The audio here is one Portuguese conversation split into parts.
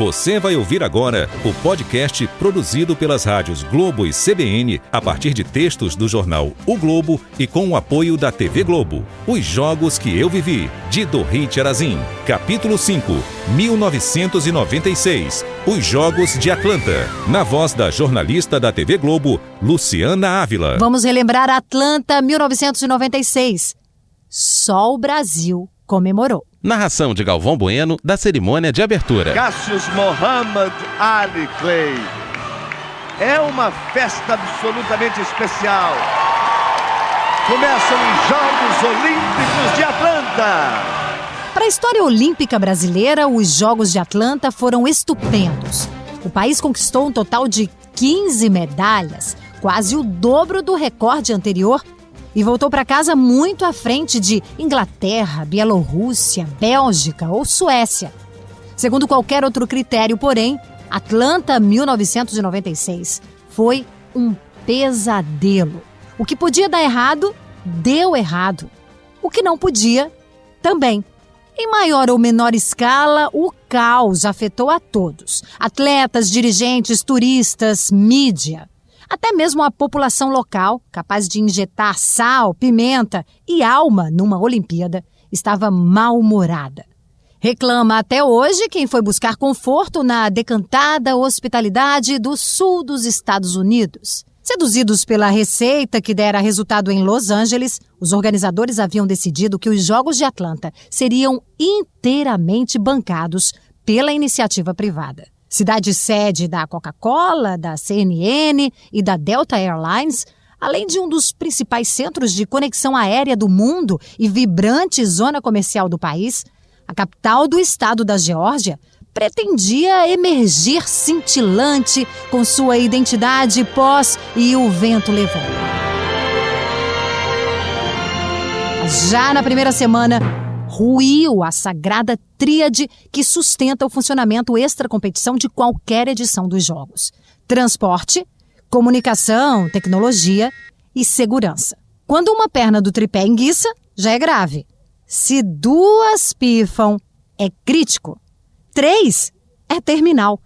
Você vai ouvir agora o podcast produzido pelas rádios Globo e CBN a partir de textos do jornal O Globo e com o apoio da TV Globo. Os Jogos que Eu Vivi, de Dorit Arazin. Capítulo 5, 1996. Os Jogos de Atlanta. Na voz da jornalista da TV Globo, Luciana Ávila. Vamos relembrar Atlanta 1996. Só o Brasil comemorou. Narração de Galvão Bueno da cerimônia de abertura. Cassius Muhammad Ali Clay. É uma festa absolutamente especial. Começam os Jogos Olímpicos de Atlanta. Para a história olímpica brasileira, os Jogos de Atlanta foram estupendos. O país conquistou um total de 15 medalhas, quase o dobro do recorde anterior, e voltou para casa muito à frente de Inglaterra, Bielorrússia, Bélgica ou Suécia. Segundo qualquer outro critério, porém, Atlanta 1996 foi um pesadelo. O que podia dar errado, deu errado. O que não podia, também. Em maior ou menor escala, o caos afetou a todos. Atletas, dirigentes, turistas, mídia. Até mesmo a população local, capaz de injetar sal, pimenta e alma numa Olimpíada, estava mal-humorada. Reclama até hoje quem foi buscar conforto na decantada hospitalidade do sul dos Estados Unidos. Seduzidos pela receita que dera resultado em Los Angeles, os organizadores haviam decidido que os Jogos de Atlanta seriam inteiramente bancados pela iniciativa privada. Cidade sede da Coca-Cola, da CNN e da Delta Airlines, além de um dos principais centros de conexão aérea do mundo e vibrante zona comercial do país, a capital do estado da Geórgia pretendia emergir cintilante com sua identidade pós e o vento levou. Já na primeira semana, ruiu a sagrada tríade que sustenta o funcionamento extra-competição de qualquer edição dos Jogos: transporte, comunicação, tecnologia e segurança. Quando uma perna do tripé enguiça, já é grave. Se duas pifam, é crítico. 3 é terminal.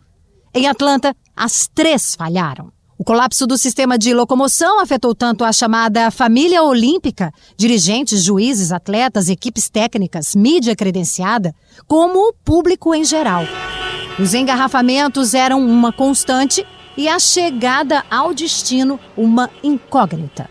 Em Atlanta, as 3 falharam. O colapso do sistema de locomoção afetou tanto a chamada família olímpica, dirigentes, juízes, atletas, equipes técnicas, mídia credenciada, como o público em geral. Os engarrafamentos eram uma constante e a chegada ao destino uma incógnita.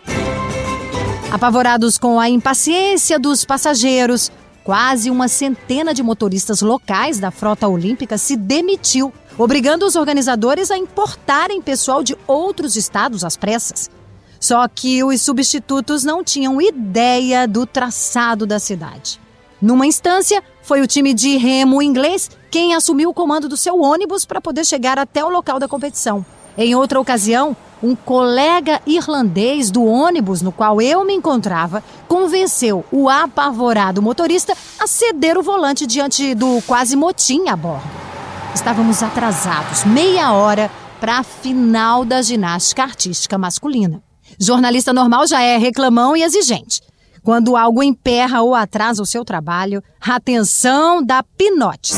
Apavorados com a impaciência dos passageiros, quase uma centena de motoristas locais da frota olímpica se demitiu, obrigando os organizadores a importarem pessoal de outros estados às pressas. Só que os substitutos não tinham ideia do traçado da cidade. Numa instância, foi o time de remo inglês quem assumiu o comando do seu ônibus para poder chegar até o local da competição. Em outra ocasião, um colega irlandês do ônibus no qual eu me encontrava convenceu o apavorado motorista a ceder o volante diante do quase motim a bordo. Estávamos atrasados, meia hora para a final da ginástica artística masculina. Jornalista normal já é reclamão e exigente. Quando algo emperra ou atrasa o seu trabalho, a atenção dá pinotes.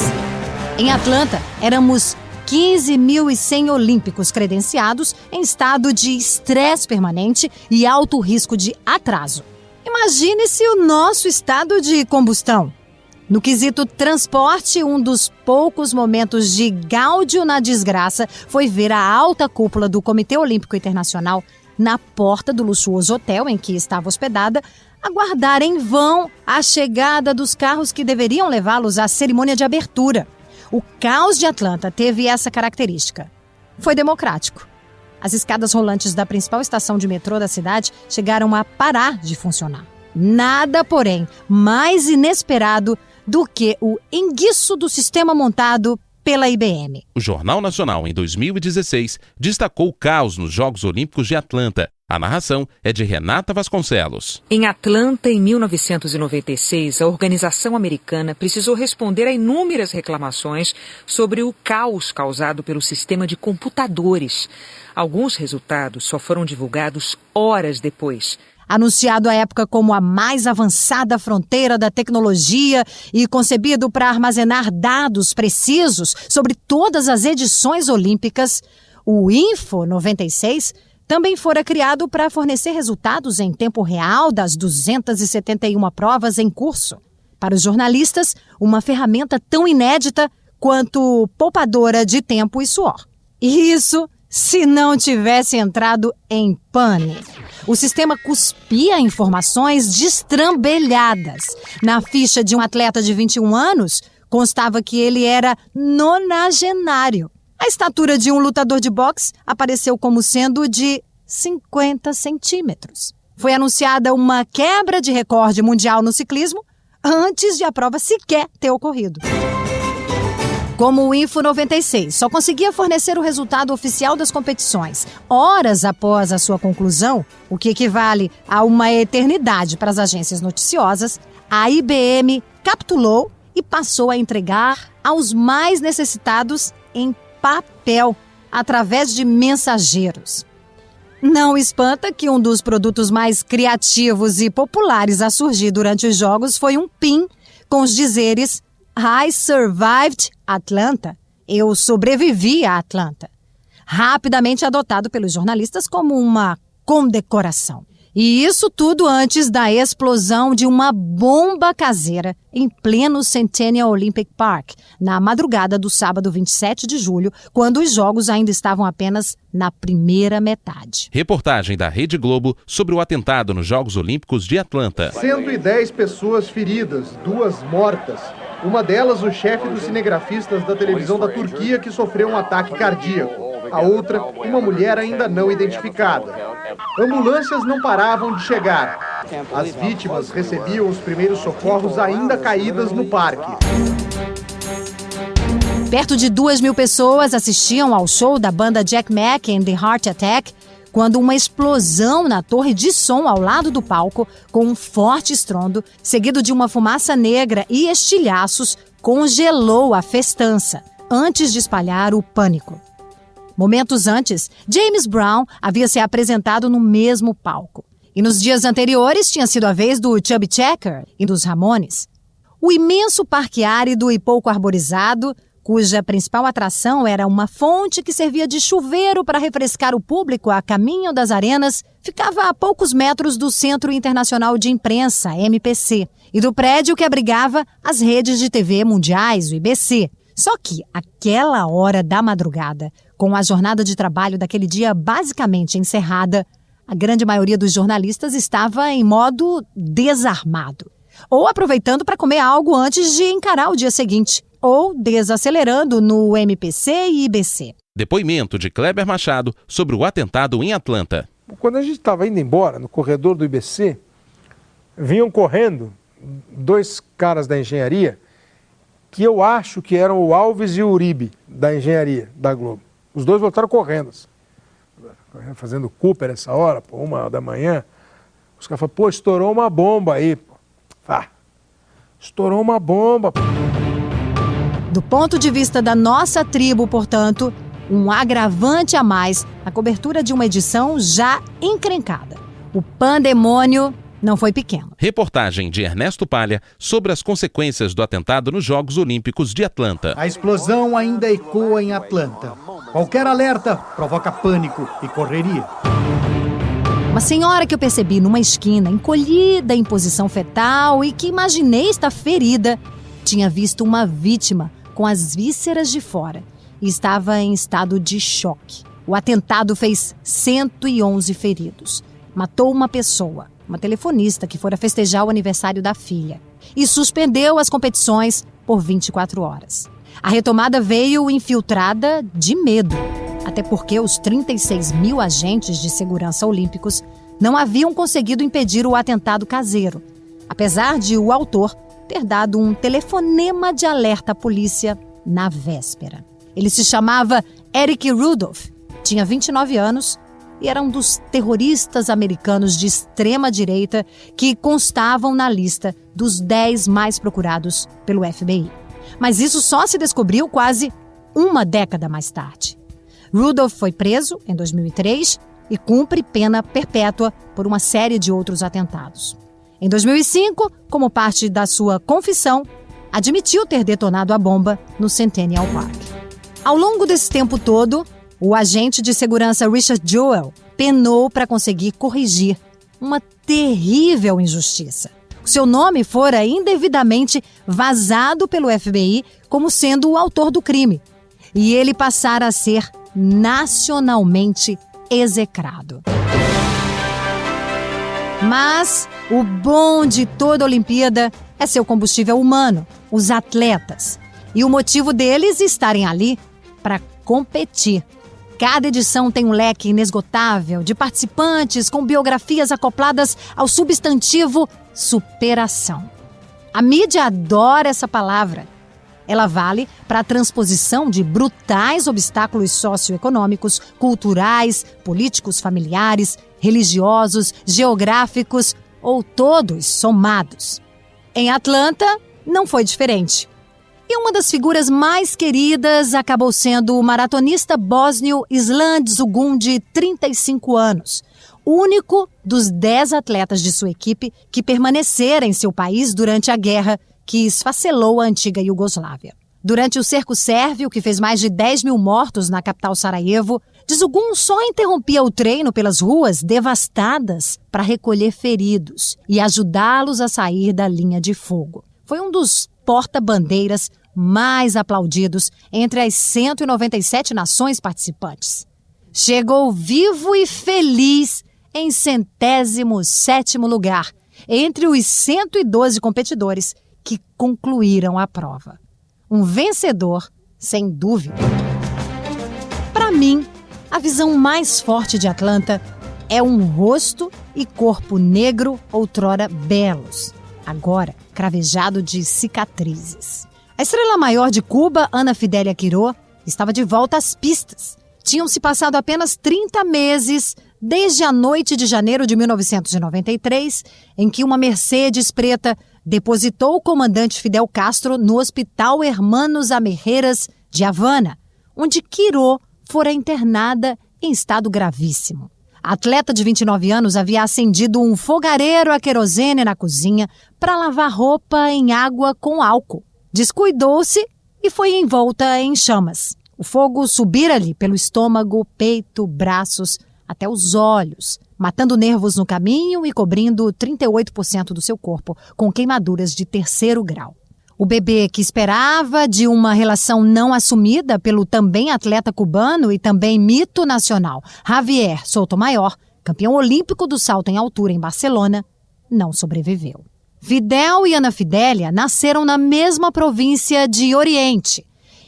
Em Atlanta, éramos 15.100 olímpicos credenciados em estado de estresse permanente e alto risco de atraso. Imagine-se o nosso estado de combustão. No quesito transporte, um dos poucos momentos de gáudio na desgraça foi ver a alta cúpula do Comitê Olímpico Internacional na porta do luxuoso hotel em que estava hospedada, aguardar em vão a chegada dos carros que deveriam levá-los à cerimônia de abertura. O caos de Atlanta teve essa característica. Foi democrático. As escadas rolantes da principal estação de metrô da cidade chegaram a parar de funcionar. Nada, porém, mais inesperado do que o enguiço do sistema montado pela IBM. O Jornal Nacional, em 2016, destacou o caos nos Jogos Olímpicos de Atlanta. A narração é de Renata Vasconcelos. Em Atlanta, em 1996, a organização americana precisou responder a inúmeras reclamações sobre o caos causado pelo sistema de computadores. Alguns resultados só foram divulgados horas depois. Anunciado à época como a mais avançada fronteira da tecnologia e concebido para armazenar dados precisos sobre todas as edições olímpicas, o Info 96 também fora criado para fornecer resultados em tempo real das 271 provas em curso. Para os jornalistas, uma ferramenta tão inédita quanto poupadora de tempo e suor. Isso se não tivesse entrado em pane. O sistema cuspia informações destrambelhadas. Na ficha de um atleta de 21 anos, constava que ele era nonagenário. A estatura de um lutador de boxe apareceu como sendo de 50 centímetros. Foi anunciada uma quebra de recorde mundial no ciclismo antes de a prova sequer ter ocorrido. Como o Info 96 só conseguia fornecer o resultado oficial das competições horas após a sua conclusão, o que equivale a uma eternidade para as agências noticiosas, a IBM capitulou e passou a entregar aos mais necessitados em papel, através de mensageiros. Não espanta que um dos produtos mais criativos e populares a surgir durante os jogos foi um pin com os dizeres I survived Atlanta. Eu sobrevivi a Atlanta. Rapidamente adotado pelos jornalistas como uma condecoração. E isso tudo antes da explosão de uma bomba caseira em pleno Centennial Olympic Park, na madrugada do sábado 27 de julho, quando os jogos ainda estavam apenas na primeira metade. Reportagem da Rede Globo sobre o atentado nos Jogos Olímpicos de Atlanta. 110 pessoas feridas, 2 mortas. Uma delas, o chefe dos cinegrafistas da televisão da Turquia, que sofreu um ataque cardíaco. A outra, uma mulher ainda não identificada. Ambulâncias não paravam de chegar. As vítimas recebiam os primeiros socorros ainda caídas no parque. Perto de 2.000 pessoas assistiam ao show da banda Jack Mack and the Heart Attack, quando uma explosão na torre de som ao lado do palco, com um forte estrondo, seguido de uma fumaça negra e estilhaços, congelou a festança, antes de espalhar o pânico. Momentos antes, James Brown havia se apresentado no mesmo palco. E nos dias anteriores tinha sido a vez do Chubby Checker e dos Ramones. O imenso parque árido e pouco arborizado, cuja principal atração era uma fonte que servia de chuveiro para refrescar o público a caminho das arenas, ficava a poucos metros do Centro Internacional de Imprensa, MPC, e do prédio que abrigava as redes de TV mundiais, o IBC. Só que, aquela hora da madrugada, com a jornada de trabalho daquele dia basicamente encerrada, a grande maioria dos jornalistas estava em modo desarmado, ou aproveitando para comer algo antes de encarar o dia seguinte, ou desacelerando no MPC e IBC. Depoimento de Kleber Machado sobre o atentado em Atlanta. Quando a gente estava indo embora, no corredor do IBC, vinham correndo 2 caras da engenharia, que eu acho que eram o Alves e o Uribe, da engenharia da Globo. Os 2 voltaram correndo, fazendo Cooper essa hora, 1h da manhã. Os caras falaram, pô, estourou uma bomba aí. Estourou uma bomba. Do ponto de vista da nossa tribo, portanto, um agravante a mais na cobertura de uma edição já encrencada. O pandemônio não foi pequeno. Reportagem de Ernesto Palha sobre as consequências do atentado nos Jogos Olímpicos de Atlanta. A explosão ainda ecoa em Atlanta. Qualquer alerta provoca pânico e correria. Uma senhora que eu percebi numa esquina, encolhida em posição fetal e que imaginei estar ferida, tinha visto uma vítima com as vísceras de fora e estava em estado de choque. O atentado fez 111 feridos. Matou uma pessoa, uma telefonista que fora festejar o aniversário da filha, e suspendeu as competições por 24 horas. A retomada veio infiltrada de medo, até porque os 36.000 agentes de segurança olímpicos não haviam conseguido impedir o atentado caseiro, apesar de o autor ter dado um telefonema de alerta à polícia na véspera. Ele se chamava Eric Rudolph, tinha 29 anos e era um dos terroristas americanos de extrema-direita que constavam na lista dos 10 mais procurados pelo FBI. Mas isso só se descobriu quase uma década mais tarde. Rudolph foi preso em 2003 e cumpre pena perpétua por uma série de outros atentados. Em 2005, como parte da sua confissão, admitiu ter detonado a bomba no Centennial Park. Ao longo desse tempo todo, o agente de segurança Richard Jewell penou para conseguir corrigir uma terrível injustiça. O seu nome fora indevidamente vazado pelo FBI como sendo o autor do crime, e ele passara a ser nacionalmente execrado. Mas o bom de toda a Olimpíada é seu combustível humano, os atletas, e o motivo deles estarem ali para competir. Cada edição tem um leque inesgotável de participantes com biografias acopladas ao substantivo superação. A mídia adora essa palavra. Ela vale para a transposição de brutais obstáculos socioeconômicos, culturais, políticos, familiares, religiosos, geográficos ou todos somados. Em Atlanta, não foi diferente. E uma das figuras mais queridas acabou sendo o maratonista bósnio Island Zugun, de 35 anos, único dos 10 atletas de sua equipe que permaneceram em seu país durante a guerra que esfacelou a antiga Iugoslávia. Durante o cerco sérvio, que fez mais de 10 mil mortos na capital Sarajevo, Zugun só interrompia o treino pelas ruas devastadas para recolher feridos e ajudá-los a sair da linha de fogo. Foi um dos porta-bandeiras mais aplaudidos entre as 197 nações participantes. Chegou vivo e feliz em 107º lugar, entre os 112 competidores que concluíram a prova. Um vencedor, sem dúvida. Para mim, a visão mais forte de Atlanta é um rosto e corpo negro outrora belos, agora cravejado de cicatrizes. A estrela maior de Cuba, Ana Fidélia Quiró, estava de volta às pistas. Tinham-se passado apenas 30 meses desde a noite de janeiro de 1993, em que uma Mercedes preta depositou o comandante Fidel Castro no Hospital Hermanos Amejeras de Havana, onde Quiró fora internada em estado gravíssimo. A atleta de 29 anos havia acendido um fogareiro a querosene na cozinha para lavar roupa em água com álcool. Descuidou-se e foi envolta em chamas. O fogo subira-lhe pelo estômago, peito, braços, até os olhos, matando nervos no caminho e cobrindo 38% do seu corpo com queimaduras de 3º grau. O bebê, que esperava de uma relação não assumida pelo também atleta cubano e também mito nacional Javier Sotomayor, campeão olímpico do salto em altura em Barcelona, não sobreviveu. Fidel e Ana Fidélia nasceram na mesma província de Oriente,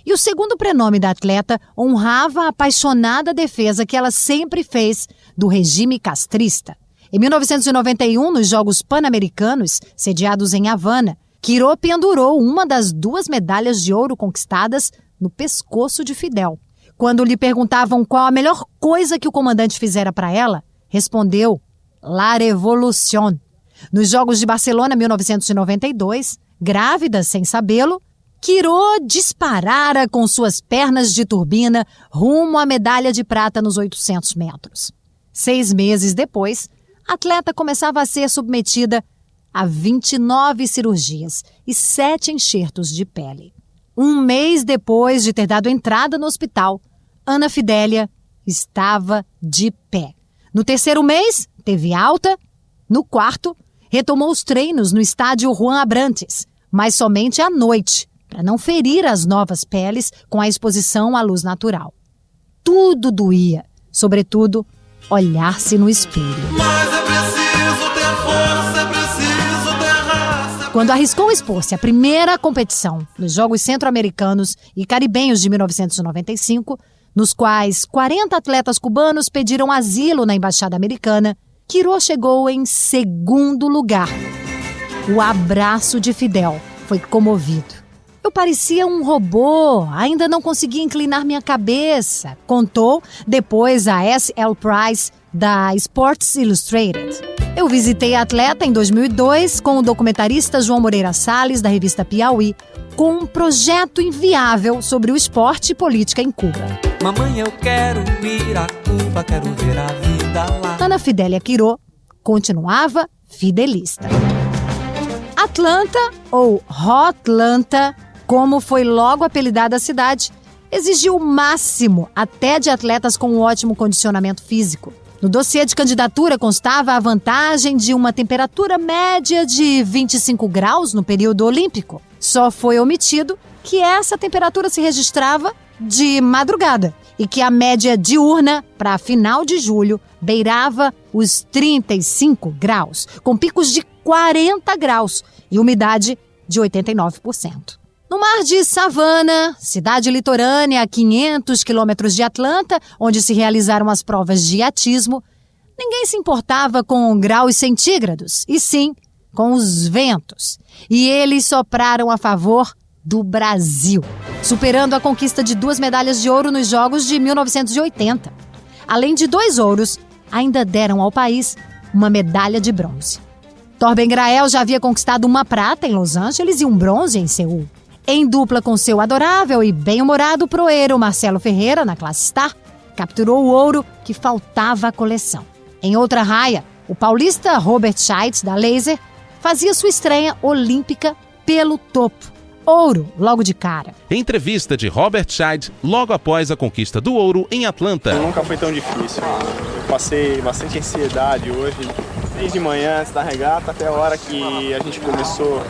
e o segundo prenome da atleta honrava a apaixonada defesa que ela sempre fez do regime castrista. Em 1991, nos Jogos Pan-Americanos, sediados em Havana, Quiró pendurou uma das 2 medalhas de ouro conquistadas no pescoço de Fidel. Quando lhe perguntavam qual a melhor coisa que o comandante fizera para ela, respondeu: La Revolución. Nos Jogos de Barcelona, 1992, grávida sem sabê-lo, Quiró disparara com suas pernas de turbina rumo à medalha de prata nos 800 metros. 6 meses depois, a atleta começava a ser submetida a 29 cirurgias e 7 enxertos de pele. 1 mês depois de ter dado entrada no hospital, Ana Fidélia estava de pé. No 3º mês, teve alta. No 4º, retomou os treinos no estádio Juan Abrantes, mas somente à noite, para não ferir as novas peles com a exposição à luz natural. Tudo doía, sobretudo, olhar-se no espelho. Mas é preciso ter força, é preciso ter raça. Quando arriscou expor-se à primeira competição nos Jogos Centro-Americanos e Caribenhos de 1995, nos quais 40 atletas cubanos pediram asilo na Embaixada Americana, Quiró chegou em 2º lugar. O abraço de Fidel foi comovido. Eu parecia um robô, ainda não conseguia inclinar minha cabeça, contou depois a S.L. Price, da Sports Illustrated. Eu visitei a atleta em 2002 com o documentarista João Moreira Salles, da revista Piauí, com um projeto inviável sobre o esporte e política em Cuba. Mamãe, eu quero ir a Cuba, quero ver a vida. vida lá. Ana Fidélia Quirô continuava fidelista. Atlanta, ou Hotlanta, como foi logo apelidada a cidade, exigiu o máximo até de atletas com um ótimo condicionamento físico. No dossiê de candidatura constava a vantagem de uma temperatura média de 25 graus no período olímpico. Só foi omitido que essa temperatura se registrava de madrugada e que a média diurna para final de julho beirava os 35 graus, com picos de 40 graus e umidade de 89%. No mar de Savannah, cidade litorânea a 500 quilômetros de Atlanta, onde se realizaram as provas de atismo, ninguém se importava com graus centígrados, e sim com os ventos. E eles sopraram a favor do Brasil, superando a conquista de 2 medalhas de ouro nos Jogos de 1980. Além de 2 ouros, ainda deram ao país uma medalha de bronze. Torben Grael já havia conquistado uma prata em Los Angeles e um bronze em Seul. Em dupla com seu adorável e bem-humorado proeiro Marcelo Ferreira, na classe Star, capturou o ouro que faltava à coleção. Em outra raia, o paulista Robert Scheidt, da Laser, fazia sua estreia olímpica pelo topo. Ouro, logo de cara. Entrevista de Robert Scheid logo após a conquista do ouro em Atlanta. Nunca foi tão difícil. Eu passei bastante ansiedade hoje, desde manhã, antes da regata, até a hora que a gente começou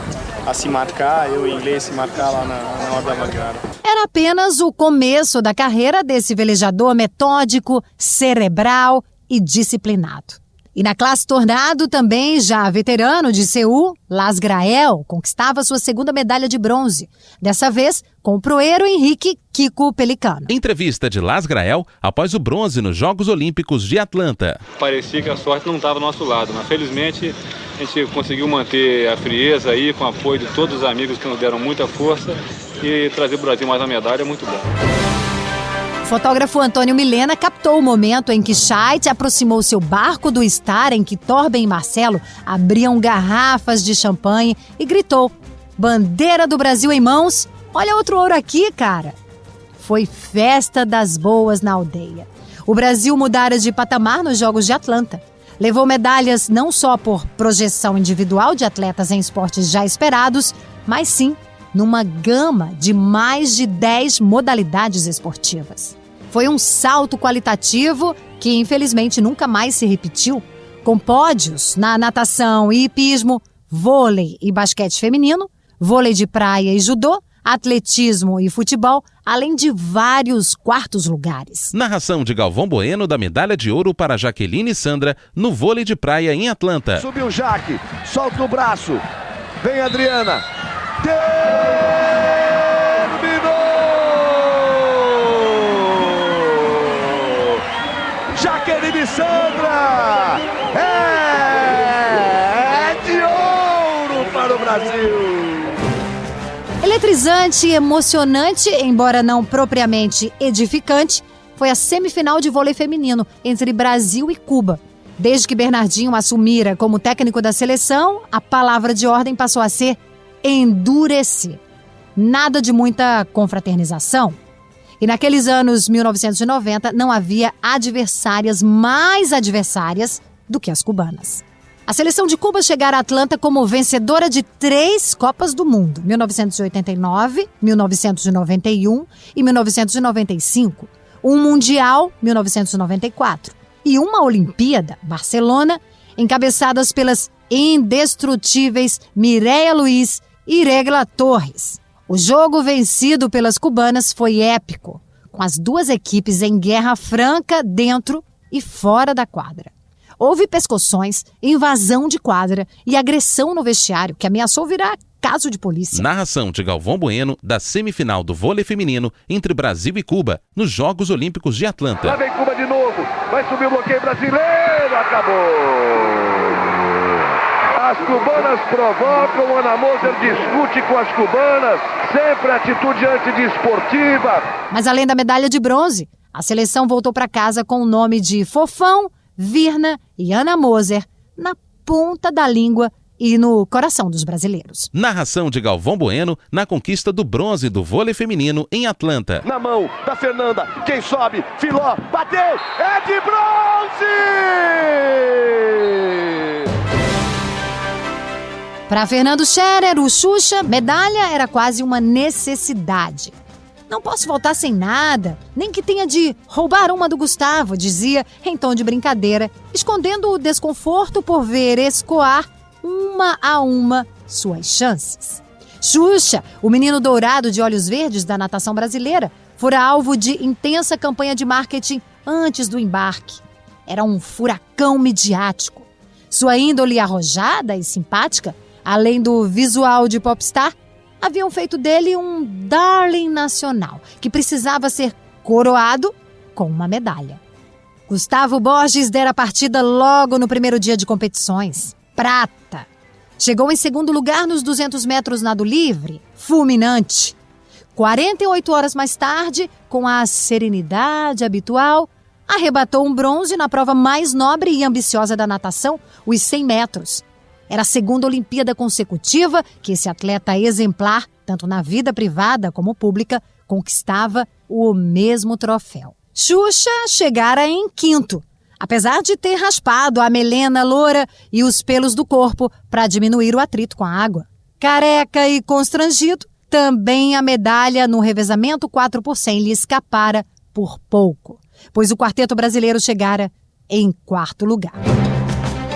a se marcar, eu e o inglês se marcar lá na hora da largada. Era apenas o começo da carreira desse velejador metódico, cerebral e disciplinado. E na classe Tornado, também já veterano de Seul, Lars Grael conquistava sua 2ª medalha de bronze, dessa vez com o proeiro Henrique Kiko Pelicano. Entrevista de Lars Grael após o bronze nos Jogos Olímpicos de Atlanta. Parecia que a sorte não estava do nosso lado, mas felizmente a gente conseguiu manter a frieza aí, com o apoio de todos os amigos que nos deram muita força, e trazer o Brasil mais uma medalha é muito bom. O fotógrafo Antônio Milena captou o momento em que Scheidt aproximou seu barco do estar em que Torben e Marcelo abriam garrafas de champanhe e gritou: "Bandeira do Brasil em mãos, olha outro ouro aqui, cara!" Foi festa das boas na aldeia. O Brasil mudara de patamar nos Jogos de Atlanta. Levou medalhas não só por projeção individual de atletas em esportes já esperados, mas sim numa gama de mais de 10 modalidades esportivas. Foi um salto qualitativo que, infelizmente, nunca mais se repetiu, com pódios na natação e hipismo, vôlei e basquete feminino, vôlei de praia e judô, atletismo e futebol, além de vários 4º lugares. Narração de Galvão Bueno da medalha de ouro para Jaqueline e Sandra no vôlei de praia em Atlanta. Subiu Jaque, solta o braço, vem Adriana, Jaqueline Sandra, é de ouro para o Brasil. Eletrizante e emocionante, embora não propriamente edificante, foi a semifinal de vôlei feminino entre Brasil e Cuba. Desde que Bernardinho assumira como técnico da seleção, a palavra de ordem passou a ser endurecer. Nada de muita confraternização. E naqueles anos 1990 não havia adversárias mais adversárias do que as cubanas. A seleção de Cuba chegara a Atlanta como vencedora de 3 Copas do Mundo, 1989, 1991 e 1995, um Mundial, 1994, e uma Olimpíada, Barcelona, encabeçadas pelas indestrutíveis Mireia Luiz e Regla Torres. O jogo vencido pelas cubanas foi épico, com as 2 equipes em guerra franca dentro e fora da quadra. Houve pescoções, invasão de quadra e agressão no vestiário, que ameaçou virar caso de polícia. Narração de Galvão Bueno da semifinal do vôlei feminino entre Brasil e Cuba nos Jogos Olímpicos de Atlanta. Lá vem Cuba de novo, vai subir o bloqueio brasileiro, acabou! As cubanas provocam, Ana Moser discute com as cubanas, sempre atitude antidesportiva. Mas além da medalha de bronze, a seleção voltou para casa com o nome de Fofão, Virna e Ana Moser na ponta da língua e no coração dos brasileiros. Narração de Galvão Bueno na conquista do bronze do vôlei feminino em Atlanta. Na mão da Fernanda, quem sobe? Filó, bateu, é de bronze! Para Fernando Scherer, o Xuxa, medalha era quase uma necessidade. Não posso voltar sem nada, nem que tenha de roubar uma do Gustavo, dizia em tom de brincadeira, escondendo o desconforto por ver escoar uma a uma suas chances. Xuxa, o menino dourado de olhos verdes da natação brasileira, fora alvo de intensa campanha de marketing antes do embarque. Era um furacão midiático. Sua índole arrojada e simpática, além do visual de popstar, haviam feito dele um darling nacional, que precisava ser coroado com uma medalha. Gustavo Borges dera partida logo no primeiro dia de competições. Prata. Chegou em segundo lugar nos 200 metros nado livre, fulminante. 48 horas mais tarde, com a serenidade habitual, arrebatou um bronze na prova mais nobre e ambiciosa da natação, os 100 metros. Era a segunda Olimpíada consecutiva que esse atleta exemplar, tanto na vida privada como pública, conquistava o mesmo troféu. Xuxa chegara em quinto, apesar de ter raspado a melena loura e os pelos do corpo para diminuir o atrito com a água. Careca e constrangido, também a medalha no revezamento 4x100 lhe escapara por pouco, pois o quarteto brasileiro chegara em quarto lugar.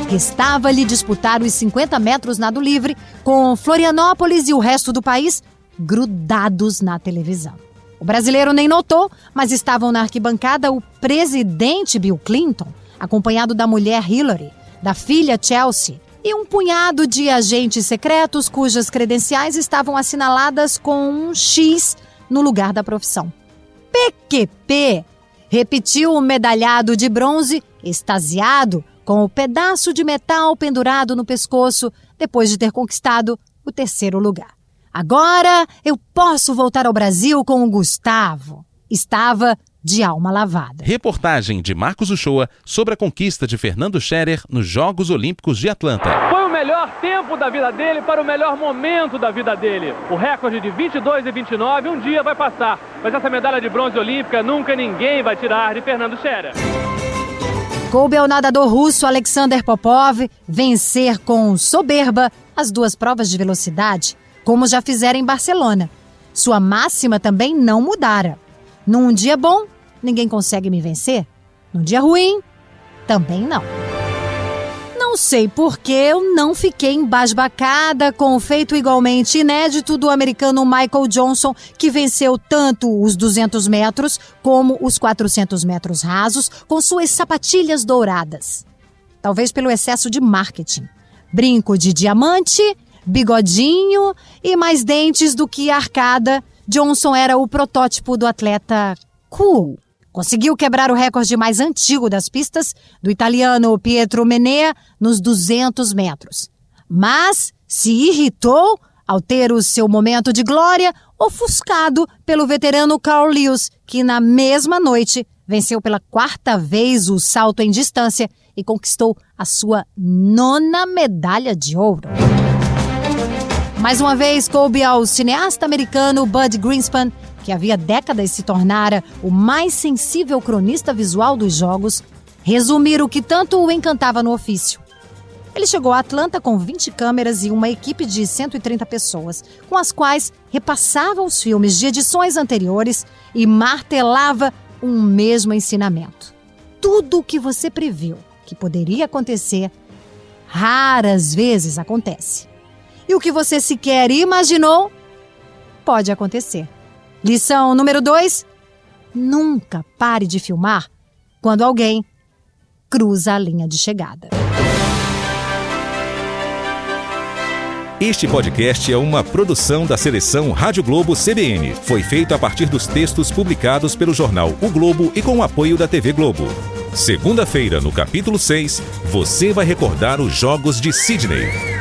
Restava-lhe disputar os 50 metros nado livre, com Florianópolis e o resto do país grudados na televisão. O brasileiro nem notou, mas estavam na arquibancada o presidente Bill Clinton, acompanhado da mulher Hillary, da filha Chelsea e um punhado de agentes secretos cujas credenciais estavam assinaladas com um X no lugar da profissão. PQP repetiu o medalhado de bronze, extasiado, com o pedaço de metal pendurado no pescoço, depois de ter conquistado o terceiro lugar. Agora eu posso voltar ao Brasil com o Gustavo. Estava de alma lavada. Reportagem de Marcos Uchoa sobre a conquista de Fernando Scherer nos Jogos Olímpicos de Atlanta. Foi o melhor tempo da vida dele para o melhor momento da vida dele. O recorde de 22 e 29 um dia vai passar, mas essa medalha de bronze olímpica nunca ninguém vai tirar de Fernando Scherer. Coube ao nadador russo Alexander Popov vencer com soberba as duas provas de velocidade, como já fizera em Barcelona. Sua máxima também não mudara. Num dia bom, ninguém consegue me vencer. Num dia ruim, também não. Não sei por que eu não fiquei embasbacada com o feito igualmente inédito do americano Michael Johnson, que venceu tanto os 200 metros como os 400 metros rasos com suas sapatilhas douradas. Talvez pelo excesso de marketing. Brinco de diamante, bigodinho e mais dentes do que arcada, Johnson era o protótipo do atleta cool. Conseguiu quebrar o recorde mais antigo das pistas do italiano Pietro Menea nos 200 metros. Mas se irritou ao ter o seu momento de glória ofuscado pelo veterano Carl Lewis, que na mesma noite venceu pela quarta vez o salto em distância e conquistou a sua 9ª medalha de ouro. Mais uma vez, coube ao cineasta americano Bud Greenspan, que havia décadas se tornara o mais sensível cronista visual dos Jogos, resumir o que tanto o encantava no ofício. Ele chegou a Atlanta com 20 câmeras e uma equipe de 130 pessoas, com as quais repassava os filmes de edições anteriores e martelava um mesmo ensinamento. Tudo o que você previu que poderia acontecer, raras vezes acontece. E o que você sequer imaginou, pode acontecer. Lição número 2, nunca pare de filmar quando alguém cruza a linha de chegada. Este podcast é uma produção da Seleção Rádio Globo CBN. Foi feito a partir dos textos publicados pelo jornal O Globo e com o apoio da TV Globo. Segunda-feira, no capítulo 6, você vai recordar os Jogos de Sydney.